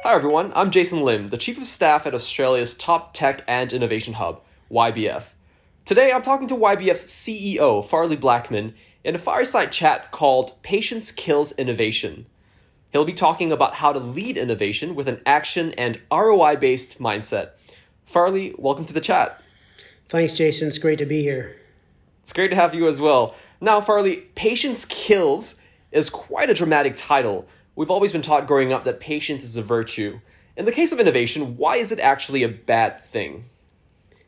Hi everyone, I'm Jason Lim, the Chief of Staff at Australia's top tech and innovation hub, YBF. Today I'm talking to YBF's CEO, Farley Blackman, in a fireside chat called Patience Kills Innovation. He'll be talking about how to lead innovation with an action and ROI-based mindset. Farley, welcome to the chat. Thanks, Jason. It's great to be here. It's great to have you as well. Now, Farley, Patience Kills is quite a dramatic title. We've always been taught growing up that patience is a virtue. In the case of innovation, why is it actually a bad thing?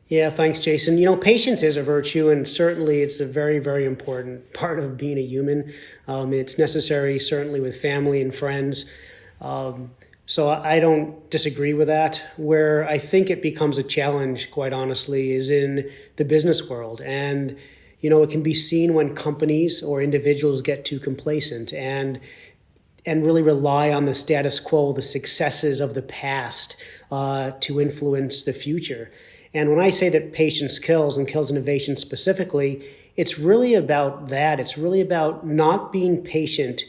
Yeah, thanks, Jason. Patience is a virtue, and certainly it's a very, very important part of being a human. It's necessary, certainly, with family and friends. So I don't disagree with that. Where I think it becomes a challenge, quite honestly, is in the business world. And, it can be seen when companies or individuals get too complacent and really rely on the status quo, the successes of the past to influence the future. And when I say that patience kills and kills innovation specifically, it's really about that. It's really about not being patient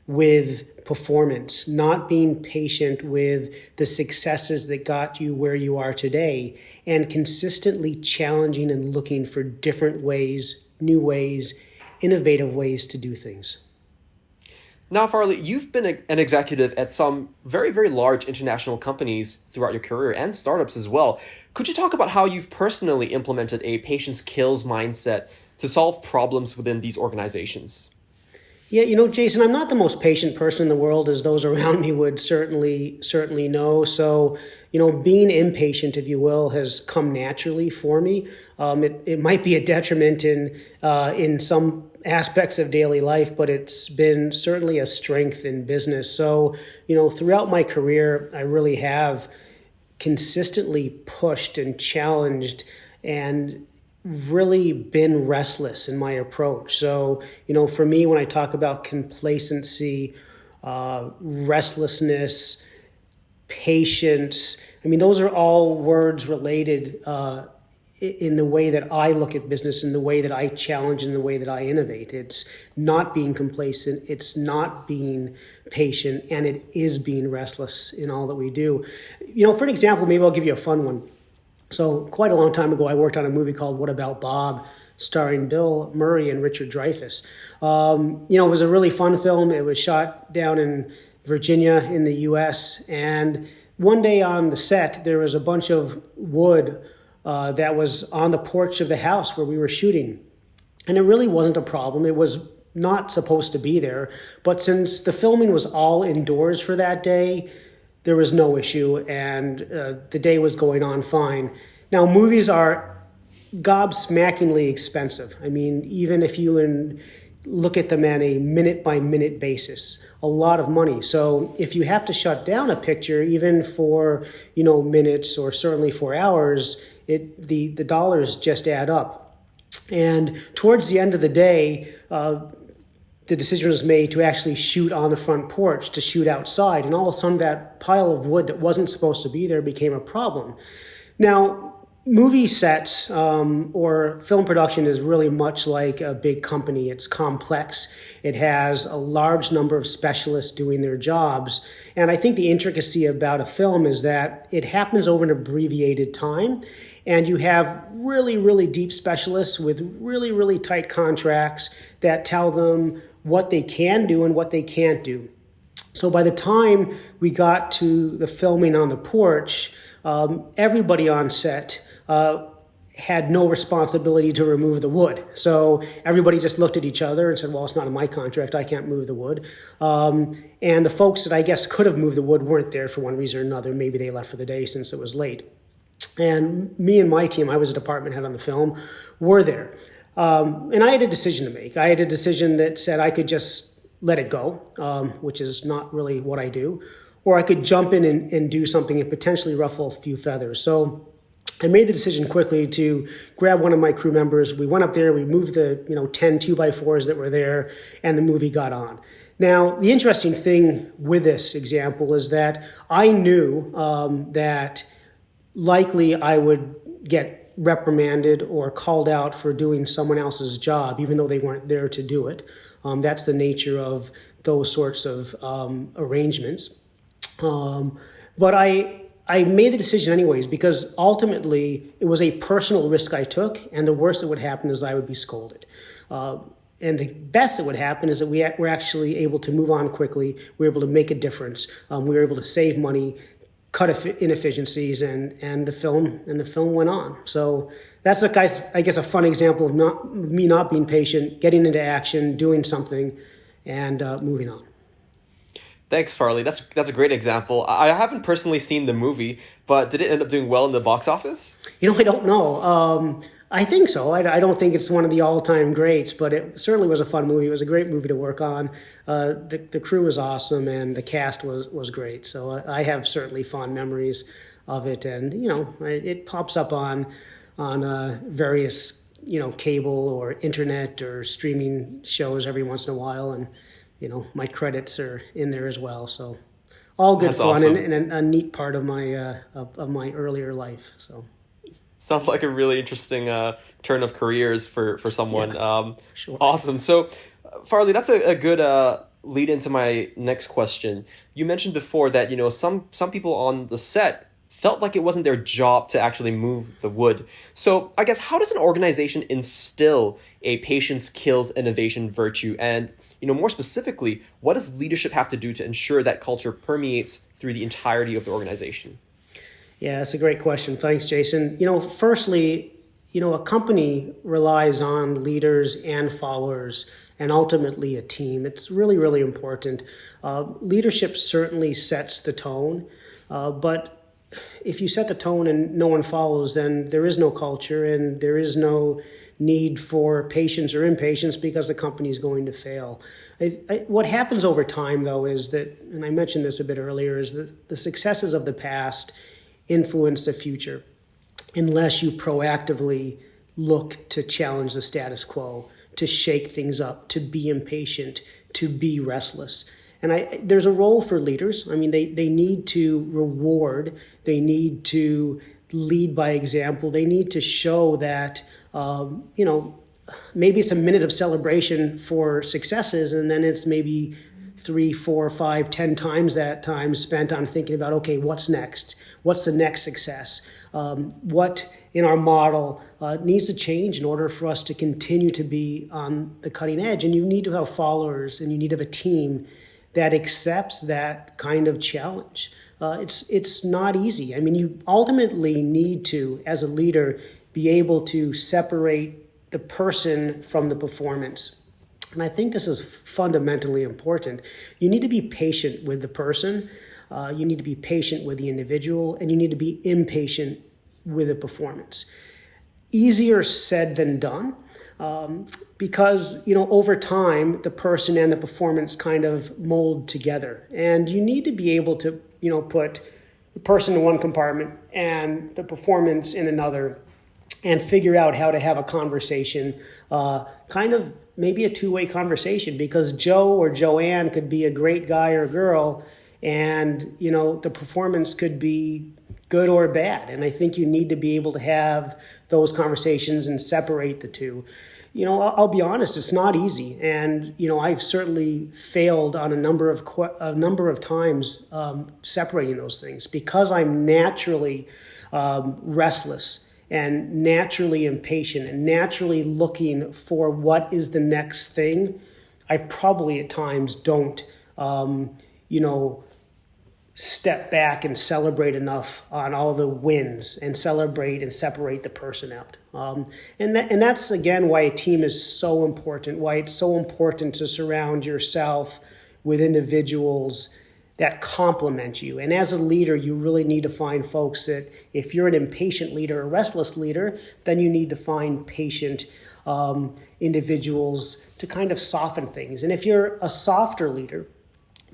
with performance, not being patient with the successes that got you where you are today, and consistently challenging and looking for different ways, new ways, innovative ways to do things. Now, Farley, you've been an executive at some very, very large international companies throughout your career and startups as well. Could you talk about how you've personally implemented a patience kills mindset to solve problems within these organizations? Yeah, Jason, I'm not the most patient person in the world, as those around me would certainly know. So, being impatient, if you will, has come naturally for me. It might be a detriment in some aspects of daily life, but it's been certainly a strength in business. So, throughout my career, I really have consistently pushed and challenged and really been restless in my approach. So, for me, when I talk about complacency, restlessness, patience, those are all words related in the way that I look at business, in the way that I challenge, in the way that I innovate. It's not being complacent, it's not being patient, and it is being restless in all that we do. For an example, maybe I'll give you a fun one. So quite a long time ago, I worked on a movie called What About Bob, starring Bill Murray and Richard Dreyfuss. It was a really fun film. It was shot down in Virginia in the U.S. And one day on the set, there was a bunch of wood that was on the porch of the house where we were shooting. And it really wasn't a problem. It was not supposed to be there. But since the filming was all indoors for that day, there was no issue, and the day was going on fine. Now, movies are gobsmackingly expensive. Even if you look at them on a minute-by-minute basis, a lot of money. So if you have to shut down a picture, even for minutes or certainly for hours, the dollars just add up. And towards the end of the day, the decision was made to actually shoot on the front porch, to shoot outside. And all of a sudden, that pile of wood that wasn't supposed to be there became a problem. Now, movie sets or film production is really much like a big company. It's complex. It has a large number of specialists doing their jobs. And I think the intricacy about a film is that it happens over an abbreviated time. And you have really, really deep specialists with really, really tight contracts that tell them what they can do and what they can't do. So by the time we got to the filming on the porch, everybody on set had no responsibility to remove the wood. So everybody just looked at each other and said, well, it's not in my contract, I can't move the wood. And the folks that I guess could have moved the wood weren't there for one reason or another. Maybe they left for the day since it was late. And me and my team, I was a department head on the film, were there. And I had a decision to make. I had a decision that said I could just let it go, which is not really what I do, or I could jump in and do something and potentially ruffle a few feathers. So I made the decision quickly to grab one of my crew members. We went up there, we moved the 10 2x4s that were there, and the movie got on. Now, the interesting thing with this example is that I knew that likely I would get reprimanded or called out for doing someone else's job, even though they weren't there to do it. That's the nature of those sorts of arrangements. But I made the decision anyways because ultimately it was a personal risk I took, and the worst that would happen is I would be scolded. And the best that would happen is that we're actually able to move on quickly. We're able to make a difference. We were able to save money, cut inefficiencies, and the film went on. So that's I guess a fun example of me not being patient, getting into action, doing something, and moving on. Thanks, Farley. That's a great example. I haven't personally seen the movie, but did it end up doing well in the box office? I don't know. I think so. I don't think it's one of the all-time greats, but it certainly was a fun movie. It was a great movie to work on. The crew was awesome, and the cast was great. So I have certainly fond memories of it, and it pops up on various cable or internet or streaming shows every once in a while, and my credits are in there as well. So all good That's fun awesome. and a neat part of my earlier life. So. Sounds like a really interesting turn of careers for someone. Yeah, sure. Awesome. So, Farley, that's a good lead into my next question. You mentioned before that some people on the set felt like it wasn't their job to actually move the wood. So, I guess how does an organization instill a patience kills innovation virtue? And more specifically, what does leadership have to do to ensure that culture permeates through the entirety of the organization? Yeah, that's a great question. Thanks, Jason. Firstly, a company relies on leaders and followers and ultimately a team. It's really, really important. Leadership certainly sets the tone, but if you set the tone and no one follows, then there is no culture and there is no need for patience or impatience because the company is going to fail. What happens over time, though, is that, and I mentioned this a bit earlier, is that the successes of the past influence the future unless you proactively look to challenge the status quo, to shake things up, to be impatient, to be restless. And there's a role for leaders. I mean, they need to reward, they need to lead by example, they need to show that, maybe it's a minute of celebration for successes, and then it's maybe 3, 4, 5, 10 times that time spent on thinking about, okay, what's next? What's the next success? What in our model needs to change in order for us to continue to be on the cutting edge? And you need to have followers and you need to have a team that accepts that kind of challenge. It's not easy. I mean, you ultimately need to, as a leader, be able to separate the person from the performance. And I think this is fundamentally important. You need to be patient with the person, you need to be patient with the individual, and you need to be impatient with the performance. Easier said than done, because over time the person and the performance kind of mold together, and you need to be able to put the person in one compartment and the performance in another, and figure out how to have a conversation, kind of maybe a two-way conversation, because Joe or Joanne could be a great guy or girl, and the performance could be good or bad. And I think you need to be able to have those conversations and separate the two. I'll be honest, it's not easy, and I've certainly failed on a number of times separating those things, because I'm naturally restless and naturally impatient and naturally looking for what is the next thing. I probably at times don't, step back and celebrate enough on all the wins and celebrate and separate the person out. And that's, again, why a team is so important, why it's so important to surround yourself with individuals that complement you. And as a leader, you really need to find folks that, if you're an impatient leader, a restless leader, then you need to find patient individuals to kind of soften things. And if you're a softer leader,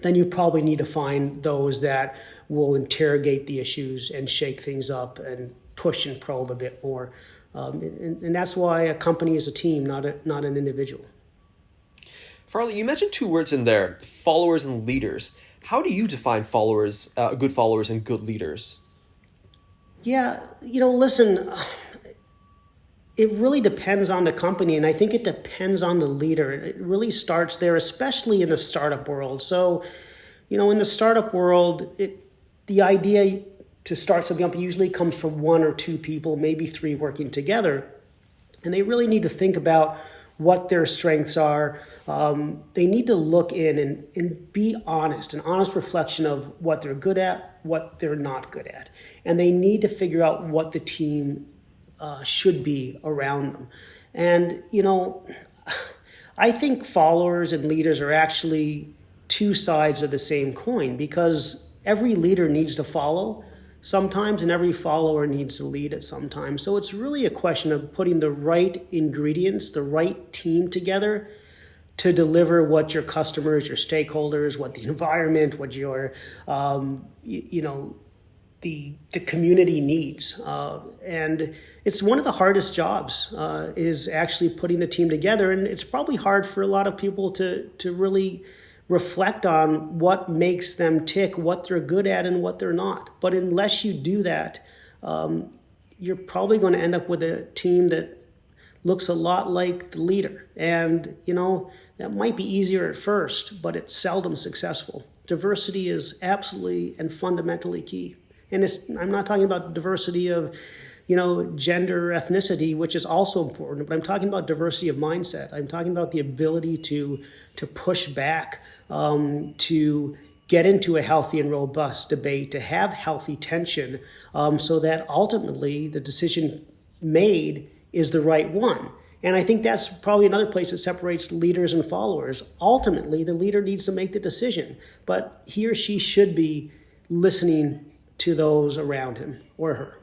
then you probably need to find those that will interrogate the issues and shake things up and push and probe a bit more. And that's why a company is a team, not an individual. Farley, you mentioned two words in there, followers and leaders. How do you define followers, good followers and good leaders? Yeah, listen, it really depends on the company, and I think it depends on the leader. It really starts there, especially in the startup world. So, in the startup world, the idea to start something up usually comes from one or two people, maybe three working together. And they really need to think about what their strengths are. They need to look in and be honest, an honest reflection of what they're good at, what they're not good at. And they need to figure out what the team should be around them. And, I think followers and leaders are actually two sides of the same coin, because every leader needs to follow sometimes and every follower needs to lead at some time. So it's really a question of putting the right ingredients, the right team together to deliver what your customers, your stakeholders, what the environment, what your, the community needs. And it's one of the hardest jobs is actually putting the team together. And it's probably hard for a lot of people to really reflect on what makes them tick, what they're good at and what they're not. But unless you do that, you're probably going to end up with a team that looks a lot like the leader. And, that might be easier at first, but it's seldom successful. Diversity is absolutely and fundamentally key. And I'm not talking about diversity of, gender or ethnicity, which is also important, but I'm talking about diversity of mindset. I'm talking about the ability to push back, to get into a healthy and robust debate, to have healthy tension, so that ultimately the decision made is the right one. And I think that's probably another place that separates leaders and followers. Ultimately, the leader needs to make the decision, but he or she should be listening to those around him or her.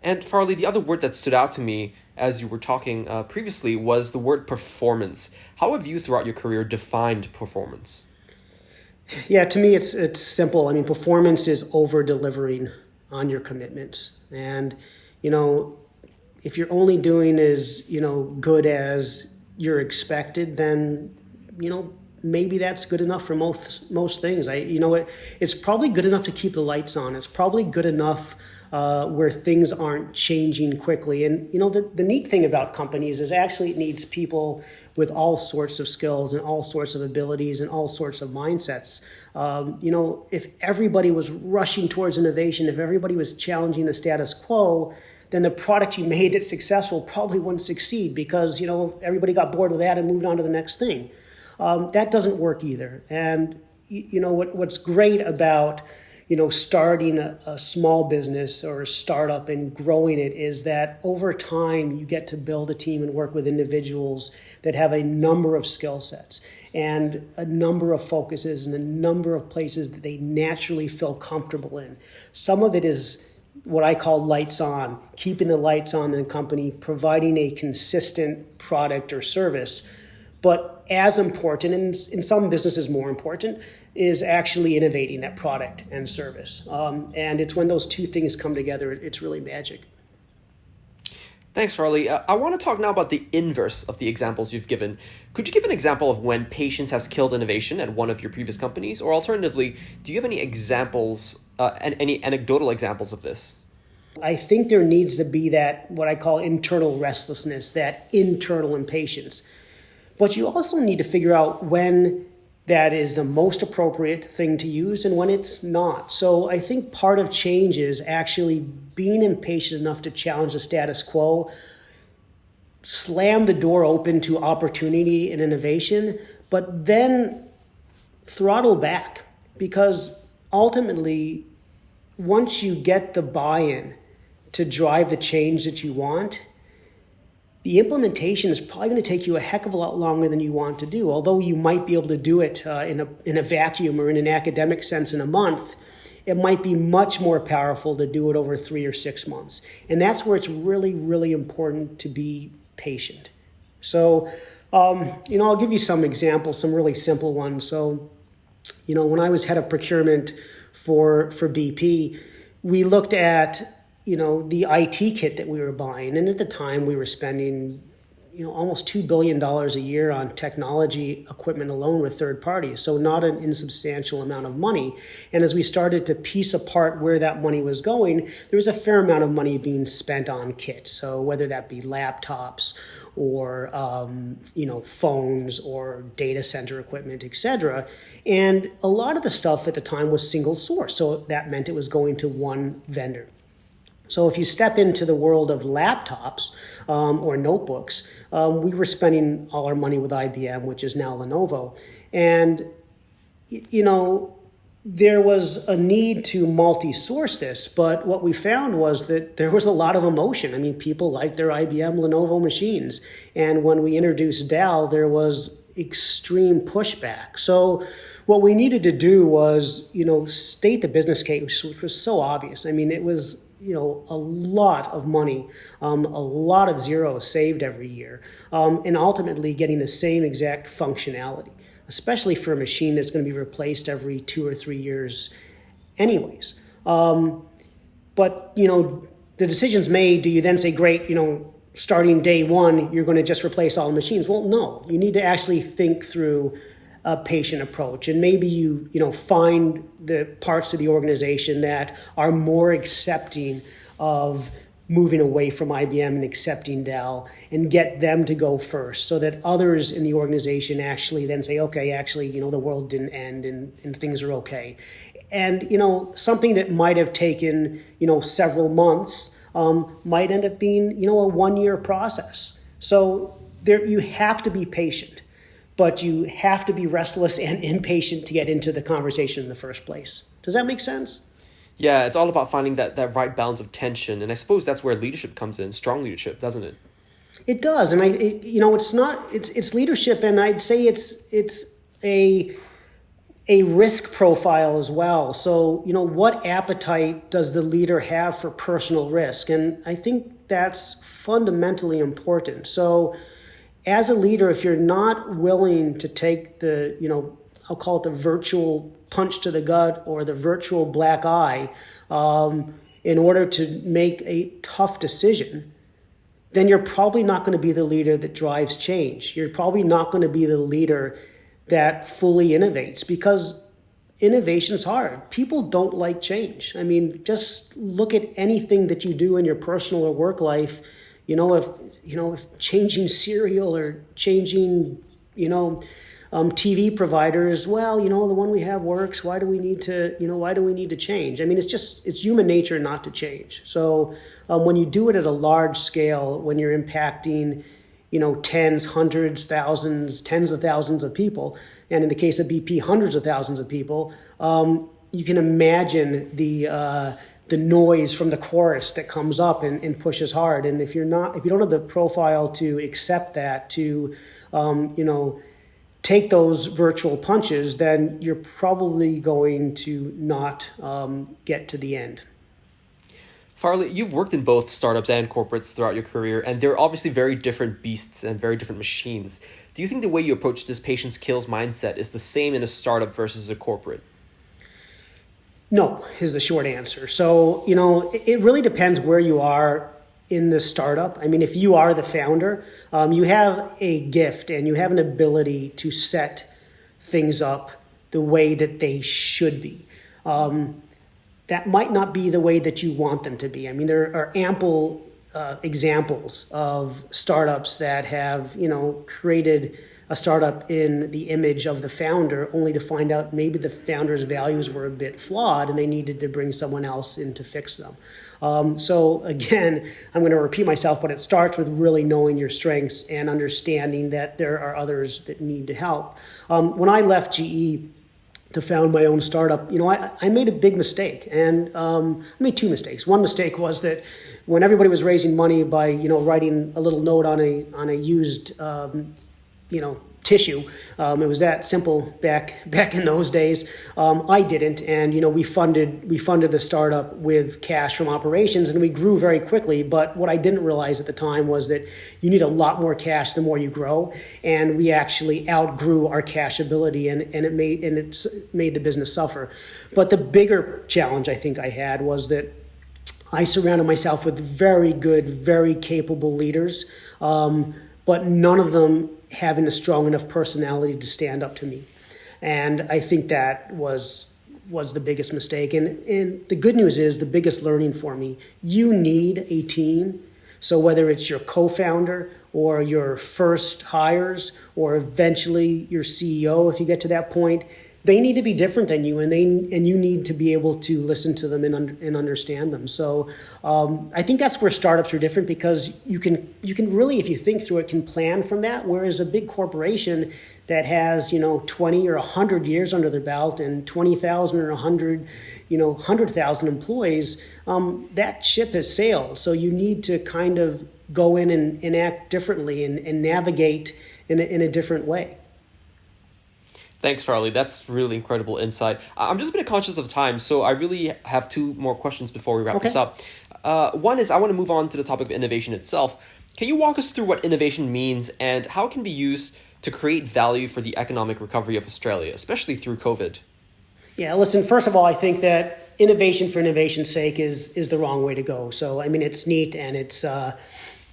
And Farley, the other word that stood out to me as you were talking previously was the word performance. How have you throughout your career defined performance? Yeah, to me, it's simple. I mean, performance is over-delivering on your commitments. And, if you're only doing as, good as you're expected, then, maybe that's good enough for most things. It's probably good enough to keep the lights on. It's probably good enough where things aren't changing quickly. And, the neat thing about companies is actually it needs people with all sorts of skills and all sorts of abilities and all sorts of mindsets. If everybody was rushing towards innovation, if everybody was challenging the status quo, then the product you made that's successful probably wouldn't succeed because, everybody got bored with that and moved on to the next thing. That doesn't work either. And, what's great about, starting a small business or a startup and growing it is that over time you get to build a team and work with individuals that have a number of skill sets and a number of focuses and a number of places that they naturally feel comfortable in. Some of it is what I call lights on, keeping the lights on in the company, providing a consistent product or service. But as important, and in some businesses more important, is actually innovating that product and service. And it's when those two things come together, it's really magic. Thanks, Farley. I want to talk now about the inverse of the examples you've given. Could you give an example of when patience has killed innovation at one of your previous companies? Or alternatively, do you have any examples, any anecdotal examples of this? I think there needs to be that, what I call internal restlessness, that internal impatience. But you also need to figure out when that is the most appropriate thing to use and when it's not. So I think part of change is actually being impatient enough to challenge the status quo, slam the door open to opportunity and innovation, but then throttle back. Because ultimately, once you get the buy-in to drive the change that you want, the implementation is probably going to take you a heck of a lot longer than you want to do. Although you might be able to do it in a vacuum or in an academic sense in a month, it might be much more powerful to do it over 3 or 6 months. And that's where it's really, really important to be patient. So, I'll give you some examples, some really simple ones. So, when I was head of procurement for BP, we looked at the IT kit that we were buying. And at the time we were spending, almost $2 billion a year on technology equipment alone with third parties. So not an insubstantial amount of money. And as we started to piece apart where that money was going, there was a fair amount of money being spent on kit. So whether that be laptops or phones or data center equipment, et cetera. And a lot of the stuff at the time was single source. So that meant it was going to one vendor. So if you step into the world of laptops or notebooks, we were spending all our money with IBM, which is now Lenovo. And, there was a need to multi-source this, but what we found was that there was a lot of emotion. I mean, people liked their IBM Lenovo machines. And when we introduced Dell, there was extreme pushback. So what we needed to do was, state the business case, which was so obvious. I mean, it was a lot of money, a lot of zeros saved every year, and ultimately getting the same exact functionality, especially for a machine that's going to be replaced every 2 or 3 years anyways. But, the decision's made. Do you then say, great, starting day one, you're going to just replace all the machines? Well, no. You need to actually think through a patient approach, and maybe you find the parts of the organization that are more accepting of moving away from IBM and accepting Dell, and get them to go first, so that others in the organization actually then say, okay, actually, the world didn't end and things are okay. And something that might have taken several months might end up being a 1-year process. So you have to be patient, but you have to be restless and impatient to get into the conversation in the first place. Does that make sense? Yeah, it's all about finding that right balance of tension. And I suppose that's where leadership comes in, strong leadership, doesn't it? It does. And it's leadership, and I'd say it's a risk profile as well. So, what appetite does the leader have for personal risk? And I think that's fundamentally important. So as a leader, if you're not willing to take the, I'll call it the virtual punch to the gut or the virtual black eye in order to make a tough decision, then you're probably not going to be the leader that drives change. You're probably not going to be the leader that fully innovates, because innovation's hard. People don't like change. I mean, just look at anything that you do in your personal or work life. If changing cereal or changing, TV providers, well, the one we have works. Why do we need to change? I mean, it's human nature not to change. So when you do it at a large scale, when you're impacting, tens, hundreds, thousands, tens of thousands of people, and in the case of BP, hundreds of thousands of people, you can imagine the noise from the chorus that comes up and pushes hard. And if you don't have the profile to accept that, to take those virtual punches, then you're probably going to not get to the end. Farley, you've worked in both startups and corporates throughout your career, and they're obviously very different beasts and very different machines. Do you think the way you approach this patience kills mindset is the same in a startup versus a corporate? No, is the short answer. So, it really depends where you are in the startup. I mean, if you are the founder, you have a gift and you have an ability to set things up the way that they should be. That might not be the way that you want them to be. I mean, there are ample examples of startups that have, created a startup in the image of the founder, only to find out maybe the founder's values were a bit flawed and they needed to bring someone else in to fix them. So again, I'm going to repeat myself, but it starts with really knowing your strengths and understanding that there are others that need to help. When I left GE to found my own startup, I made a big mistake, and I made two mistakes. One mistake was that when everybody was raising money by, writing a little note on a used, tissue. It was that simple back in those days. I didn't, and we funded the startup with cash from operations, and we grew very quickly. But what I didn't realize at the time was that you need a lot more cash the more you grow, and we actually outgrew our cash ability, and it made the business suffer. But the bigger challenge I think I had was that I surrounded myself with very good, very capable leaders. but none of them having a strong enough personality to stand up to me. And I think that was the biggest mistake. And the good news is, the biggest learning for me, you need a team. So whether it's your co-founder or your first hires or eventually your CEO, if you get to that point, they need to be different than you, and you need to be able to listen to them and understand them. So I think that's where startups are different, because you can really, if you think through it, can plan from that. Whereas a big corporation that has 20 or 100 years under their belt and 20,000 or 100,000 employees, that ship has sailed. So you need to kind of go in and act differently and navigate in a different way. Thanks, Farley. That's really incredible insight. I'm just a bit conscious of time, so I really have two more questions before we wrap this up. One is, I want to move on to the topic of innovation itself. Can you walk us through what innovation means and how it can be used to create value for the economic recovery of Australia, especially through COVID? Yeah, listen, first of all, I think that innovation for innovation's sake is the wrong way to go. So, I mean, it's neat, and it's,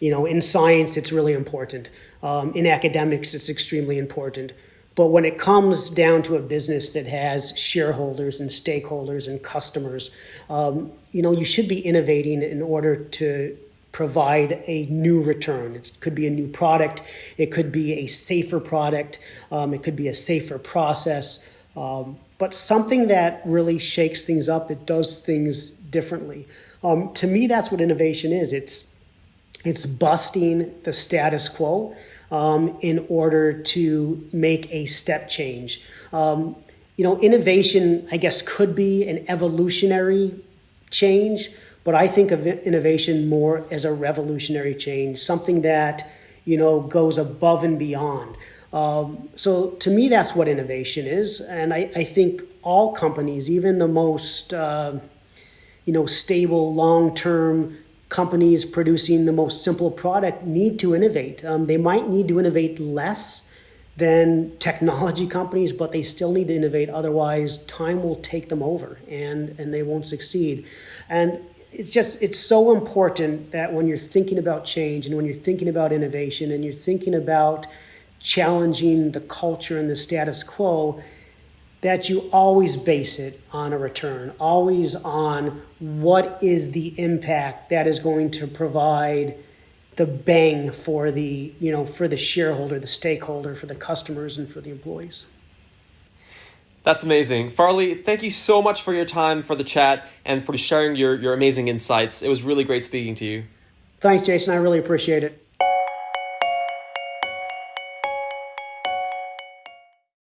in science, it's really important. In academics, it's extremely important. But when it comes down to a business that has shareholders and stakeholders and customers, you should be innovating in order to provide a new return. It could be a new product. It could be a safer product. It could be a safer process. But something that really shakes things up, that does things differently. To me, that's what innovation is. It's busting the status quo in order to make a step change. Innovation, I guess, could be an evolutionary change, but I think of innovation more as a revolutionary change, something that, goes above and beyond. So to me, that's what innovation is. And I think all companies, even the most, stable, long-term companies producing the most simple product, need to innovate. They might need to innovate less than technology companies, but they still need to innovate. Otherwise, time will take them over and they won't succeed. And it's so important that when you're thinking about change and when you're thinking about innovation and you're thinking about challenging the culture and the status quo, that you always base it on a return, always on what is the impact that is going to provide the bang for the shareholder, the stakeholder, for the customers, and for the employees. That's amazing. Farley, thank you so much for your time, for the chat, and for sharing your amazing insights. It was really great speaking to you. Thanks, Jason. I really appreciate it.